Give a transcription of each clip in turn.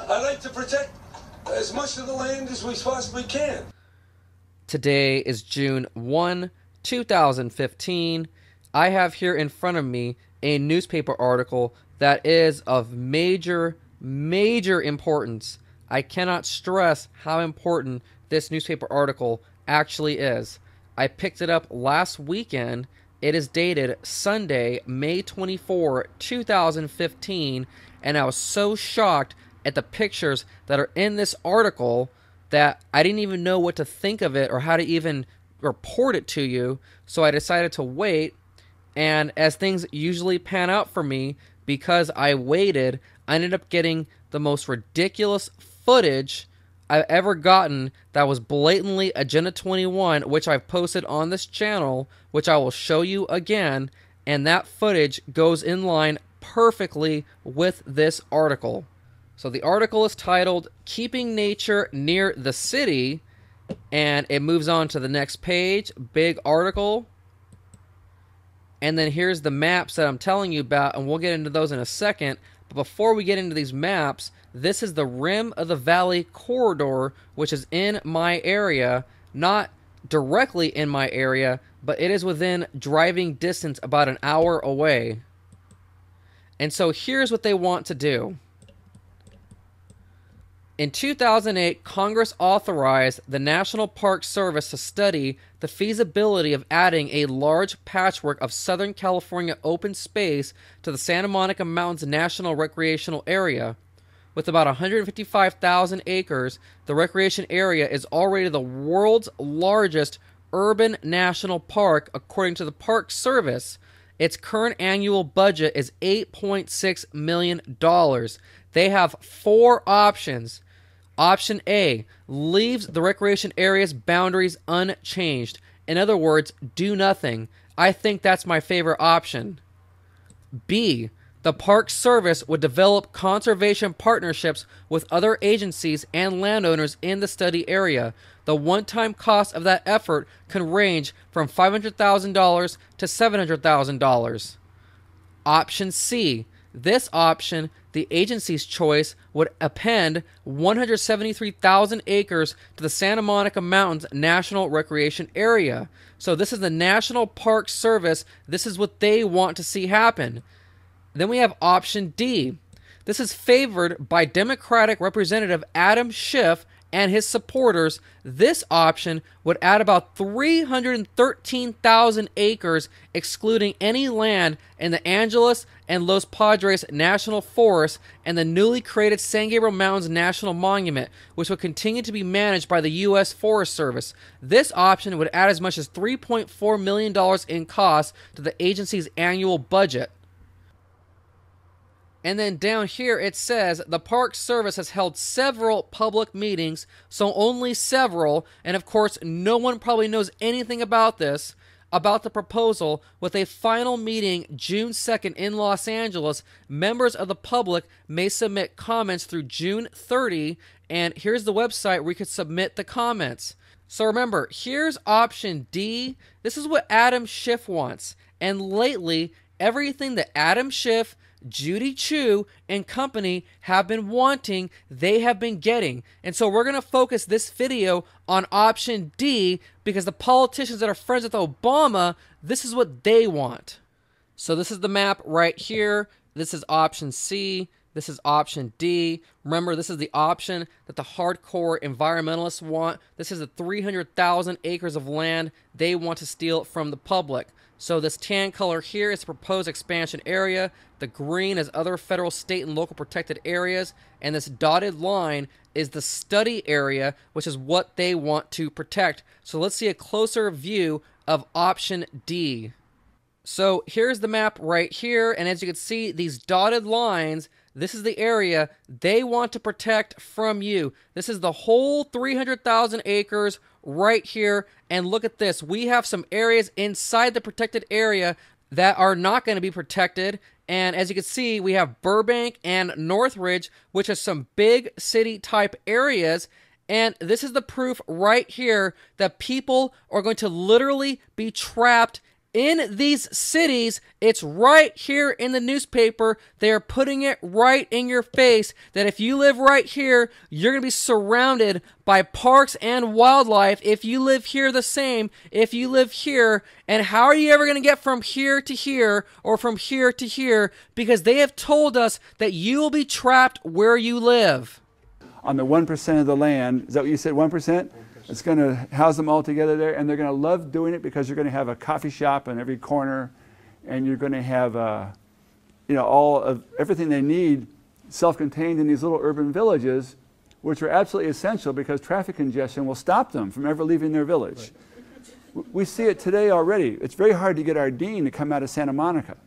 I'd like to protect as much of the land as we possibly can. Today is June 1, 2015. I have here in front of me a newspaper article that is of major importance. I cannot stress how important this newspaper article actually is. I picked it up last weekend. It is dated Sunday, May 24, 2015, and I was so shocked at the pictures that are in this article that I didn't even know what to think of it or how to even report it to you, so I decided to wait. And as things usually pan out for me, because I waited, I ended up getting the most ridiculous footage I've ever gotten that was blatantly Agenda 21, which I've posted on this channel, which I will show you again, and that footage goes in line perfectly with this article. So the article is titled, Keeping Nature Near the City, and it moves on to the next page, big article. And then here's the maps that I'm telling you about, and we'll get into those in a second. But before we get into these maps, this is the Rim of the Valley corridor, which is in my area, not directly in my area, but it is within driving distance about an hour away. And so here's what they want to do. In 2008, Congress authorized the National Park Service to study the feasibility of adding a large patchwork of Southern California open space to the Santa Monica Mountains National Recreational Area. With about 155,000 acres, the recreation area is already the world's largest urban national park, according to the Park Service. Its current annual budget is $8.6 million. They have four options. Option A, leaves the recreation area's boundaries unchanged. In other words, do nothing. I think that's my favorite option. B, the Park Service would develop conservation partnerships with other agencies and landowners in the study area. The one-time cost of that effort can range from $500,000 to $700,000. Option C, this option, the agency's choice, would append 173,000 acres to the Santa Monica Mountains National Recreation Area. So this is the National Park Service. This is what they want to see happen. Then we have option D. This is favored by Democratic Representative Adam Schiff and his supporters. This option would add about 313,000 acres, excluding any land in the Angeles and Los Padres National Forests and the newly created San Gabriel Mountains National Monument, which would continue to be managed by the U.S. Forest Service. This option would add as much as $3.4 million in cost to the agency's annual budget. And then down here it says the Park Service has held several public meetings, so only several, and of course no one probably knows anything about this, about the proposal, with a final meeting June 2nd in Los Angeles. Members of the public may submit comments through June 30, and here's the website where you can submit the comments. So remember, here's option D. This is what Adam Schiff wants, and lately everything that Adam Schiff, Judy Chu, and company have been wanting, they have been getting. And so we're going to focus this video on option D because the politicians that are friends with Obama, this is what they want. So this is the map right here. This is option C. This is option D. Remember, this is the option that the hardcore environmentalists want. This is the 300,000 acres of land they want to steal from the public. So this tan color here is the proposed expansion area. The green is other federal, state, and local protected areas. And this dotted line is the study area, which is what they want to protect. So let's see a closer view of option D. So here's the map right here. And as you can see, these dotted lines, this is the area they want to protect from you. This is the whole 300,000 acres right here. And look at this. We have some areas inside the protected area that are not going to be protected. And as you can see, we have Burbank and Northridge, which are some big city type areas. And this is the proof right here that people are going to literally be trapped in these cities. It's right here in the newspaper. They are putting it right in your face that if you live right here, you're going to be surrounded by parks and wildlife. If you live here, the same. If you live here, and how are you ever going to get from here to here or from here to here? Because they have told us that you will be trapped where you live. On the 1% of the land, is that what you said, 1%? It's going to house them all together there, and they're going to love doing it because you're going to have a coffee shop on every corner, and you're going to have, all of everything they need self-contained in these little urban villages, which are absolutely essential because traffic congestion will stop them from ever leaving their village. Right. We see it today already. It's very hard to get our dean to come out of Santa Monica.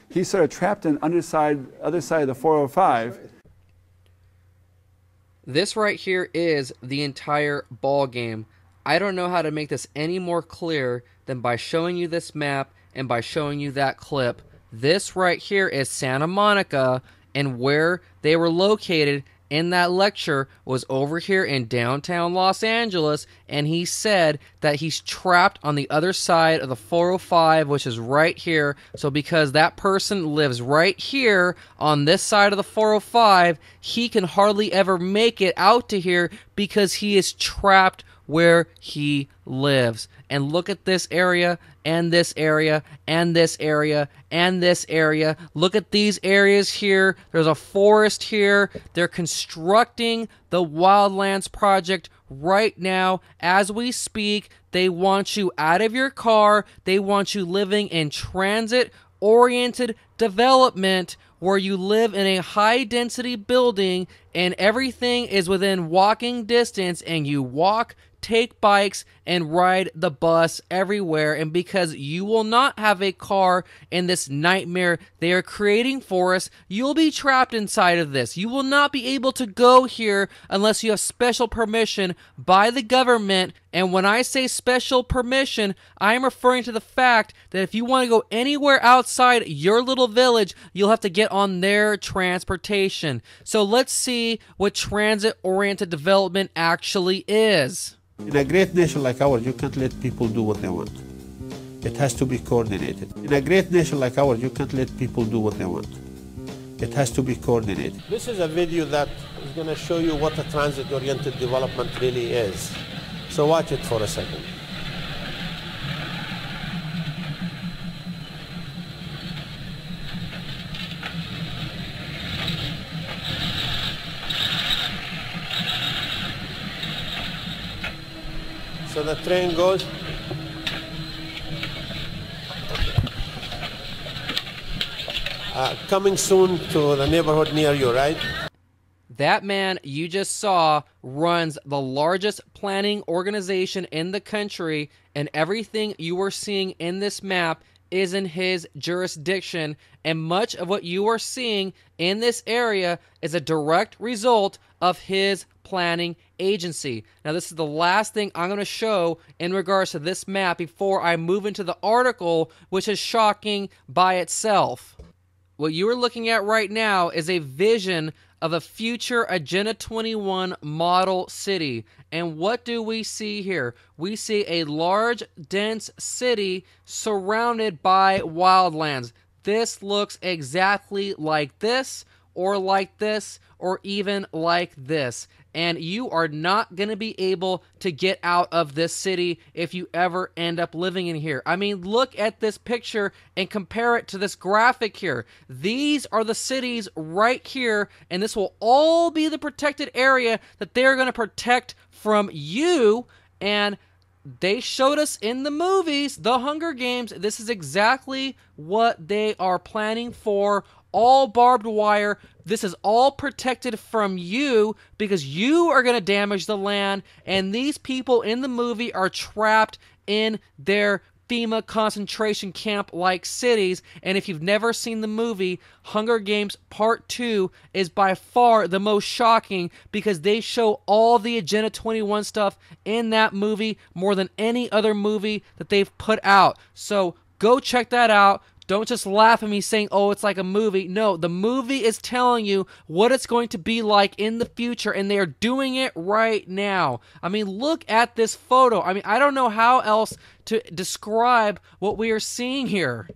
He's sort of trapped on other side of the 405. This right here is the entire ball game. I don't know how to make this any more clear than by showing you this map and by showing you that clip. This right here is Santa Monica, and where they were located in that lecture was over here in downtown Los Angeles, and he said that he's trapped on the other side of the 405, which is right here. So because that person lives right here on this side of the 405, he can hardly ever make it out to here because he is trapped where he lives. And look at this area, and this area, and this area, and this area. Look at these areas here. There's a forest here. They're constructing the Wildlands project right now as we speak. They want you out of your car. They want you living in transit-oriented development where you live in a high-density building and everything is within walking distance, and you walk, take bikes, and ride the bus everywhere. And because you will not have a car in this nightmare they are creating for us, you'll be trapped inside of this. You will not be able to go here unless you have special permission by the government. And when I say special permission, I'm referring to the fact that if you want to go anywhere outside your little village, you'll have to get on their transportation. So let's see what transit-oriented development actually is. In a great nation like ours, you can't let people do what they want. It has to be coordinated. In a great nation like ours, you can't let people do what they want. It has to be coordinated. This is a video that is going to show you what a transit-oriented development really is. So watch it for a second. So the train goes. Coming soon to the neighborhood near you, right? That man you just saw runs the largest planning organization in the country, and everything you are seeing in this map is in his jurisdiction, and much of what you are seeing in this area is a direct result of his planning agency. Now, this is the last thing I'm going to show in regards to this map before I move into the article, which is shocking by itself. What you are looking at right now is a vision of a future Agenda 21 model city. And what do we see here? We see a large, dense city surrounded by wildlands. This looks exactly like this, or even like this. And you are not going to be able to get out of this city if you ever end up living in here. I mean, look at this picture and compare it to this graphic here. These are the cities right here, and this will all be the protected area that they're going to protect from you. And they showed us in the movies, The Hunger Games, this is exactly what they are planning for. All barbed wire. This is all protected from you because you are going to damage the land, and these people in the movie are trapped in their FEMA concentration camp-like cities. And if you've never seen the movie, Hunger Games Part 2 is by far the most shocking because they show all the Agenda 21 stuff in that movie more than any other movie that they've put out. So go check that out. Don't just laugh at me saying, oh, it's like a movie. No, the movie is telling you what it's going to be like in the future, and they are doing it right now. I mean, look at this photo. I mean, I don't know how else to describe what we are seeing here.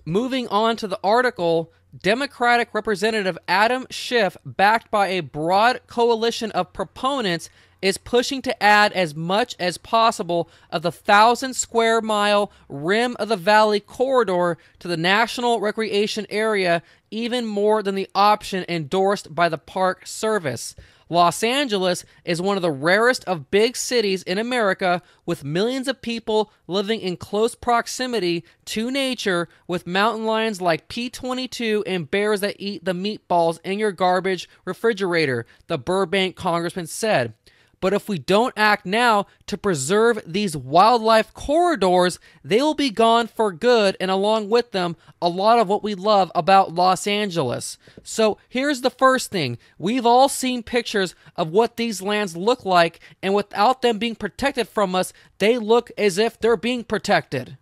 Moving on to the article, Democratic Representative Adam Schiff, backed by a broad coalition of proponents, is pushing to add as much as possible of the 1,000-square-mile rim of the valley corridor to the National Recreation Area, even more than the option endorsed by the Park Service. Los Angeles is one of the rarest of big cities in America, with millions of people living in close proximity to nature, with mountain lions like P-22 and bears that eat the meatballs in your garbage refrigerator, the Burbank congressman said. But if we don't act now to preserve these wildlife corridors, they will be gone for good, and along with them, a lot of what we love about Los Angeles. So here's the first thing. We've all seen pictures of what these lands look like, and without them being protected from us, they look as if they're being protected.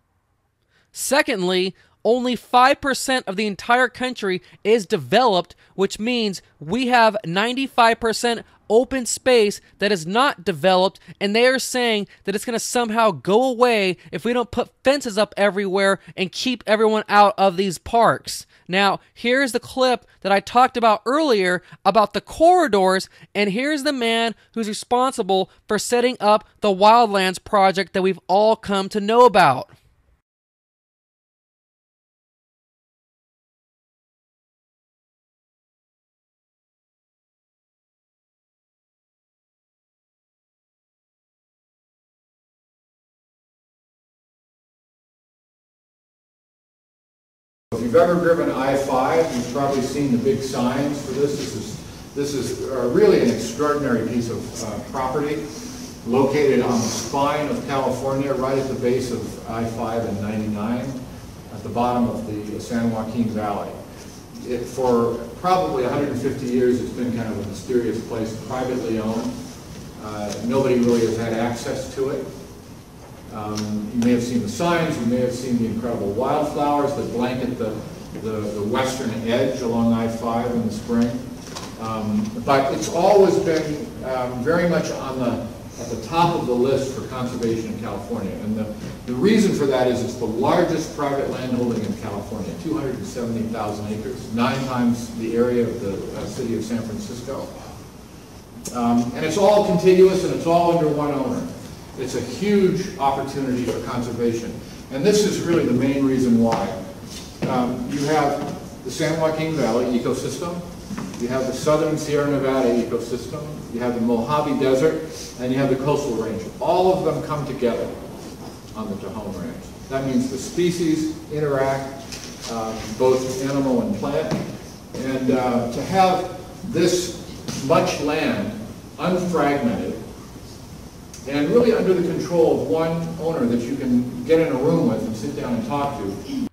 Secondly, only 5% of the entire country is developed, which means we have 95% open space that is not developed, and they are saying that it's going to somehow go away if we don't put fences up everywhere and keep everyone out of these parks. Now, here's the clip that I talked about earlier about the corridors, and here's the man who's responsible for setting up the Wildlands project that we've all come to know about. If you've ever driven I-5, you've probably seen the big signs for this. This is really an extraordinary piece of property located on the spine of California, right at the base of I-5 and 99, at the bottom of the San Joaquin Valley. For probably 150 years, it's been kind of a mysterious place, privately owned. Nobody really has had access to it. You may have seen the signs, you may have seen the incredible wildflowers that blanket the western edge along I-5 in the spring. But it's always been very much at the top of the list for conservation in California. And the reason for that is it's the largest private landholding in California, 270,000 acres, 9 times the area of the city of San Francisco. And it's all contiguous and it's all under one owner. It's a huge opportunity for conservation. And this is really the main reason why. You have the San Joaquin Valley ecosystem, you have the southern Sierra Nevada ecosystem, you have the Mojave Desert, and you have the coastal range. All of them come together on the Tejon Range. That means the species interact, both animal and plant. And to have this much land unfragmented and really under the control of one owner that you can get in a room with and sit down and talk to.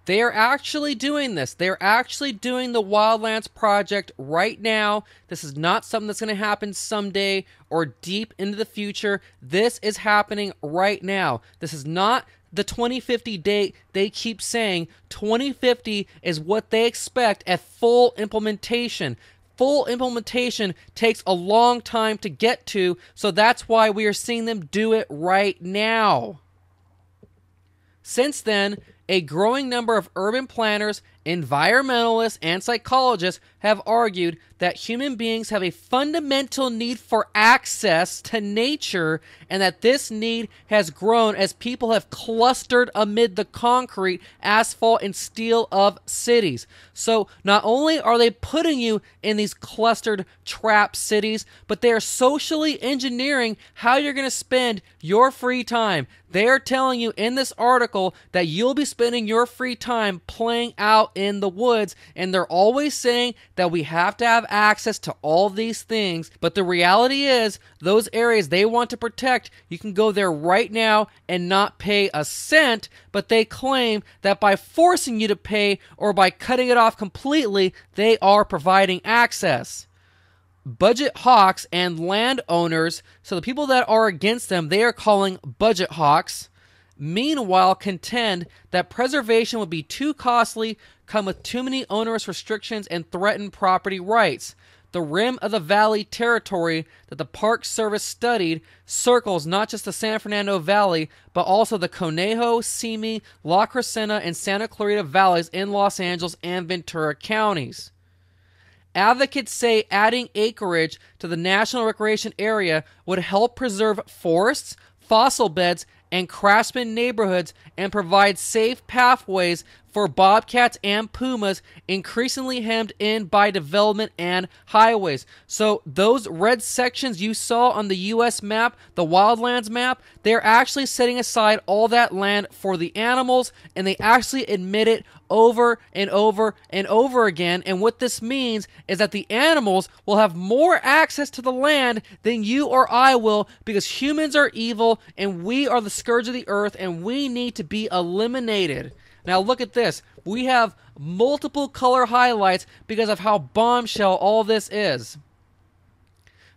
They are actually doing this. They are actually doing the Wildlands project right now. This is not something that's going to happen someday or deep into the future. This is happening right now. This is not the 2050 date they keep saying. 2050 is what they expect at full implementation. Full implementation takes a long time to get to, so that's why we are seeing them do it right now. Since then, a growing number of urban planners, environmentalists, and psychologists have argued that human beings have a fundamental need for access to nature, and that this need has grown as people have clustered amid the concrete, asphalt, and steel of cities. So not only are they putting you in these clustered, trapped cities, but they are socially engineering how you're going to spend your free time. They are telling you in this article that you'll be spending your free time playing out in the woods, and they're always saying that we have to have access to all these things, but the reality is those areas they want to protect, you can go there right now and not pay a cent, but they claim that by forcing you to pay or by cutting it off completely, they are providing access. Budget hawks and landowners, so the people that are against them, they are calling budget hawks, meanwhile contend that preservation would be too costly, come with too many onerous restrictions, and threaten property rights. The rim of the valley territory that the Park Service studied circles not just the San Fernando Valley, but also the Conejo, Simi, La Crescenta, and Santa Clarita valleys in Los Angeles and Ventura counties. Advocates say adding acreage to the National Recreation Area would help preserve forests, fossil beds, and craftsman neighborhoods and provide safe pathways for bobcats and pumas increasingly hemmed in by development and highways. So those red sections you saw on the U.S. map, the wildlands map, they're actually setting aside all that land for the animals, and they actually admit it over and over and over again. And what this means is that the animals will have more access to the land than you or I will, because humans are evil and we are the scourge of the earth and we need to be eliminated. Now look at this. We have multiple color highlights because of how bombshell all this is.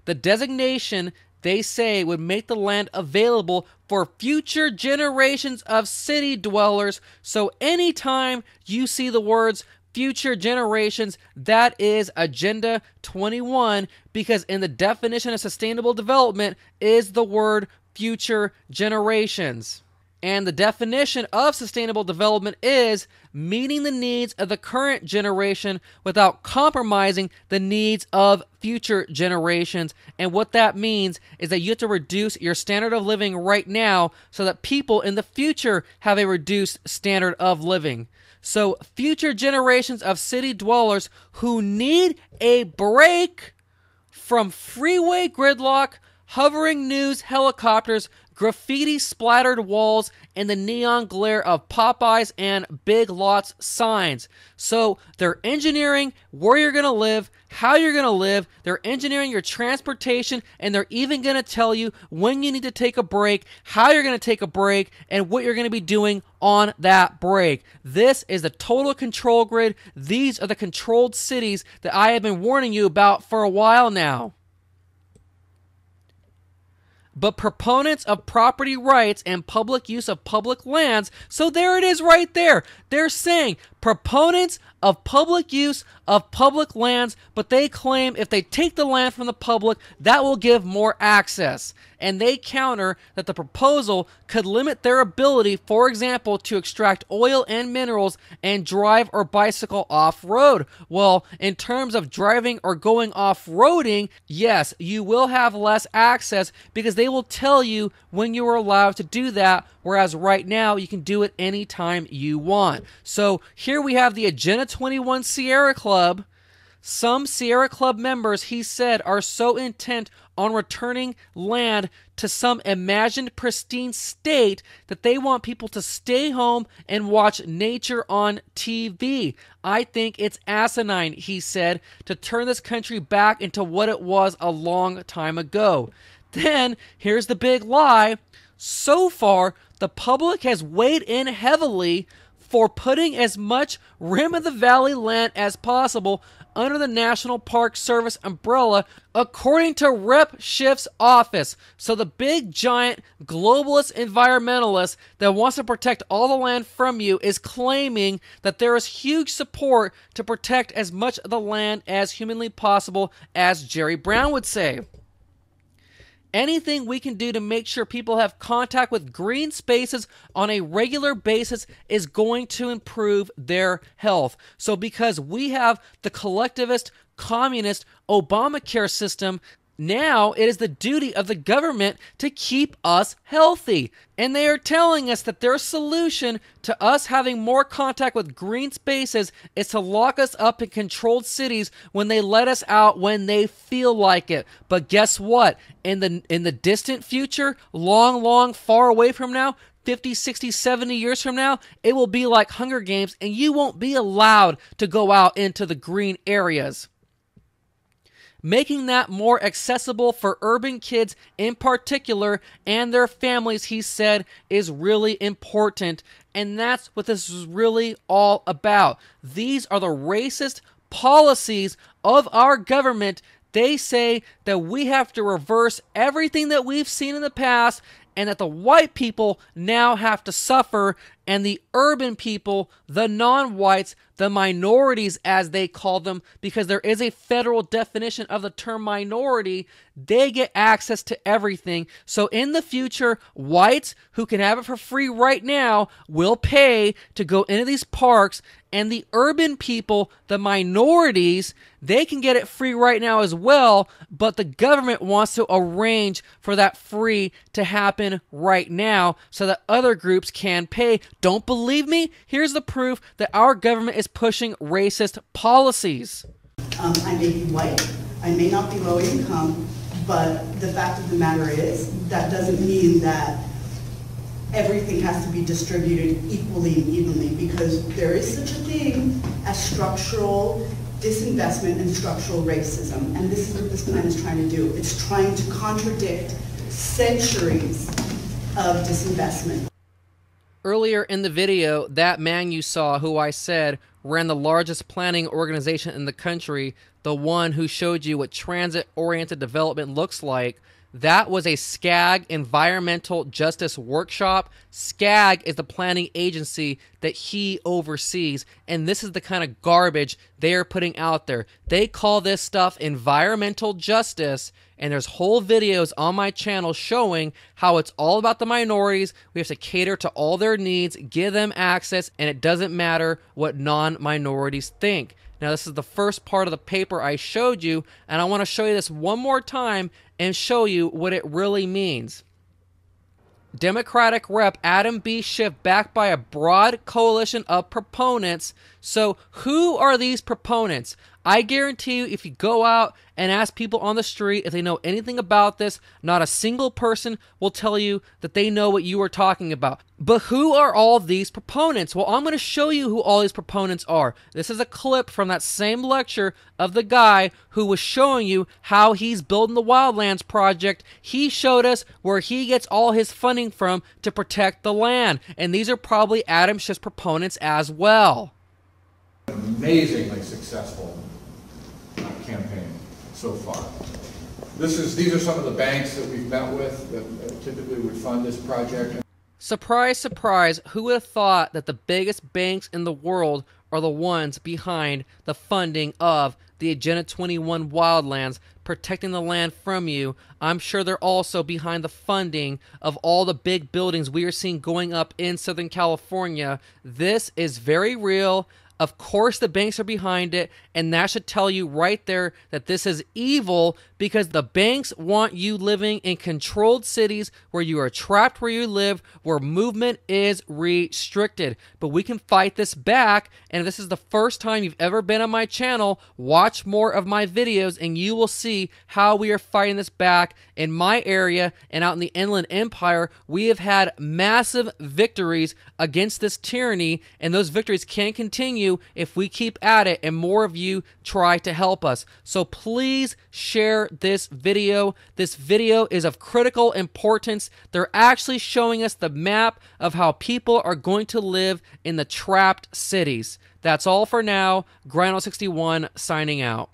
The designation, they say, would make the land available for future generations of city dwellers. So anytime you see the words future generations, that is Agenda 21, because in the definition of sustainable development is the word future generations. And the definition of sustainable development is meeting the needs of the current generation without compromising the needs of future generations. And what that means is that you have to reduce your standard of living right now so that people in the future have a reduced standard of living. So future generations of city dwellers who need a break from freeway gridlock, hovering news helicopters, graffiti splattered walls, and the neon glare of Popeyes and Big Lots signs. So they're engineering where you're going to live, how you're going to live, they're engineering your transportation, and they're even going to tell you when you need to take a break, how you're going to take a break, and what you're going to be doing on that break. This is the total control grid. These are the controlled cities that I have been warning you about for a while now. But proponents of property rights and public use of public lands, so there it is right there. They're saying proponents of public use of public lands, but they claim if they take the land from the public, that will give more access. And they counter that the proposal could limit their ability, for example, to extract oil and minerals and drive or bicycle off-road. Well, in terms of driving or going off-roading, yes, you will have less access because they will tell you when you are allowed to do that, whereas right now you can do it anytime you want. So here we have the Agenda 21 Sierra Club. Some Sierra Club members, he said, are so intent on returning land to some imagined pristine state that they want people to stay home and watch nature on TV. I think it's asinine, he said, to turn this country back into what it was a long time ago. Then, here's the big lie. So far, the public has weighed in heavily for putting as much rim of the valley land as possible under the National Park Service umbrella, according to Rep. Schiff's office. So the big, giant, globalist environmentalist that wants to protect all the land from you is claiming that there is huge support to protect as much of the land as humanly possible, as Jerry Brown would say. Anything we can do to make sure people have contact with green spaces on a regular basis is going to improve their health. So because we have the collectivist, communist Obamacare system, now it is the duty of the government to keep us healthy. And they are telling us that their solution to us having more contact with green spaces is to lock us up in controlled cities when they let us out when they feel like it. But guess what? In the distant future, long, far away from now, 50, 60, 70 years from now, it will be like Hunger Games and you won't be allowed to go out into the green areas. Making that more accessible for urban kids in particular and their families, he said, is really important. And that's what this is really all about. These are the racist policies of our government. They say that we have to reverse everything that we've seen in the past and that the white people now have to suffer, and the urban people, the non-whites, the minorities as they call them, because there is a federal definition of the term minority, they get access to everything. So in the future, whites who can have it for free right now will pay to go into these parks, and the urban people, the minorities, they can get it free right now as well, but the government wants to arrange for that free to happen right now so that other groups can pay. Don't believe me? Here's the proof that our government is pushing racist policies. I may be white, I may not be low income, but the fact of the matter is that doesn't mean that everything has to be distributed equally and evenly, because there is such a thing as structural disinvestment and structural racism, and this is what this plan is trying to do. It's trying to contradict centuries of disinvestment. Earlier in the video, that man you saw, who I said ran the largest planning organization in the country, the one who showed you what transit-oriented development looks like, that was a SCAG environmental justice workshop. SCAG is the planning agency that he oversees, and this is the kind of garbage they are putting out there. They call this stuff environmental justice, and there's whole videos on my channel showing how it's all about the minorities. We have to cater to all their needs, give them access, and it doesn't matter what non-minorities think. Now, this is the first part of the paper I showed you, and I want to show you this one more time and show you what it really means. Democratic Rep. Adam B. Schiff, backed by a broad coalition of proponents. So who are these proponents? I guarantee you, if you go out and ask people on the street if they know anything about this, not a single person will tell you that they know what you are talking about. But who are all these proponents? Well, I'm going to show you who all these proponents are. This is a clip from that same lecture of the guy who was showing you how he's building the Wildlands Project. He showed us where he gets all his funding from to protect the land. And these are probably Adam Schiff's proponents as well. Amazingly successful campaign so far. These are some of the banks that we've met with that typically would fund this project. Surprise, surprise, who would have thought that the biggest banks in the world are the ones behind the funding of the Agenda 21 Wildlands, protecting the land from you? I'm sure they're also behind the funding of all the big buildings we are seeing going up in Southern California. This is very real. Of course the banks are behind it, and that should tell you right there that this is evil, because the banks want you living in controlled cities where you are trapped where you live, where movement is restricted. But we can fight this back, and if this is the first time you've ever been on my channel, watch more of my videos and you will see how we are fighting this back. In my area and out in the Inland Empire, we have had massive victories against this tyranny, and those victories can continue if we keep at it and more of you try to help us. So please share this video. This video is of critical importance. They're actually showing us the map of how people are going to live in the trapped cities. That's all for now. Grino61 signing out.